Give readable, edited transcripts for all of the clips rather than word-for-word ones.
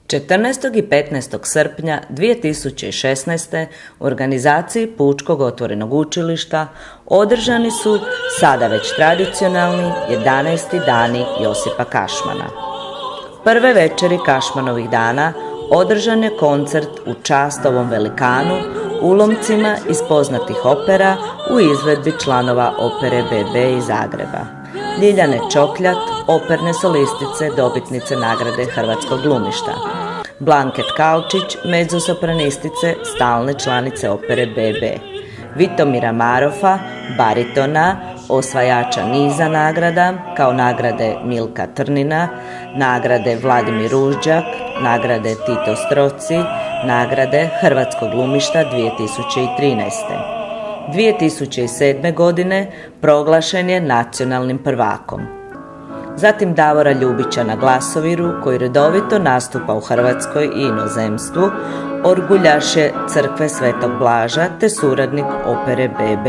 14. i 15. srpnja 2016. u organizaciji Pučkog otvorenog učilišta održani su sada već tradicionalni 11. dani Josipa Kašmana. Prve večeri Kašmanovih dana održan je koncert u čast ovom velikanu ulomcima iz poznatih opera u izvedbi članova opere BB iz Zagreba. Ljiljane Čokljat, operne solistice, dobitnice nagrade Hrvatskog glumišta. Blanket Kalčić, mezzosopranistice, stalne članice opere BB. Vitomira Marofa, baritona, osvajača niza nagrada, kao nagrade Milka Trnina, nagrade Vladimir Ružđak, nagrade Tito Stroci, nagrade Hrvatskog glumišta 2013. 2007. godine proglašen je nacionalnim prvakom. Zatim Davora Ljubića na glasoviru, koji redovito nastupa u Hrvatskoj i inozemstvu, orguljaš je crkve Svetog Blaža te suradnik opere BB.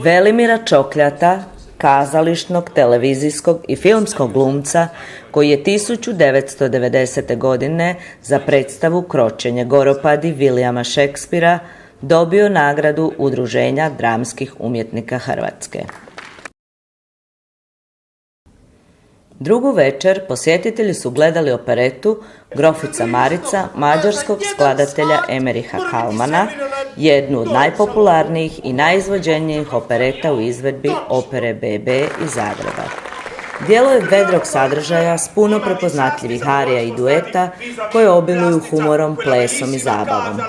Velimira Čokljata, kazališnog, televizijskog i filmskog glumca, koji je 1990. godine za predstavu Kročenje Goropadi Vilijama Šekspira dobio nagradu Udruženja dramskih umjetnika Hrvatske. Drugu večer posjetitelji su gledali operetu Grofica Marica mađarskog skladatelja Emeriha Kalmana, jednu od najpopularnijih i najizvođenijih opereta u izvedbi opere BB iz Zagreba. Djelo je vedrog sadržaja s puno prepoznatljivih arija i dueta koje obiluju humorom, plesom i zabavom.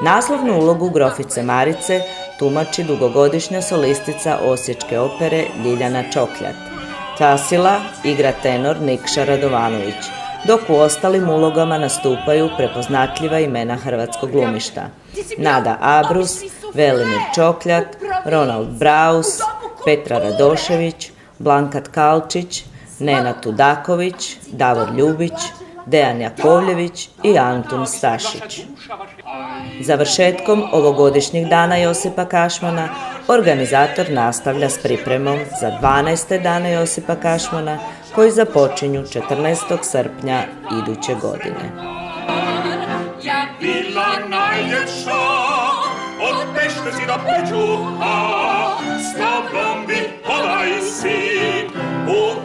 Naslovnu ulogu Grofice Marice tumači dugogodišnja solistica osječke opere Ljiljana Čokljat. Tasila igra tenor Nikša Radovanović, dok u ostalim ulogama nastupaju prepoznatljiva imena hrvatskog glumišta: Nada Abrus, Velimir Čokljat, Ronald Braus, Petra Radošević, Blankat Kalčić, Nenad Tudaković, Davor Ljubić, Dejan Jakovljević i Antun Stašić. Završetkom ovogodišnjih dana Josipa Kašmana organizator nastavlja s pripremom za 12. dane Josipa Kašmana koji započinju 14. srpnja iduće godine. Ja bila najljepša, od Pešte si do Pećuha, s tobom bi ovaj sin u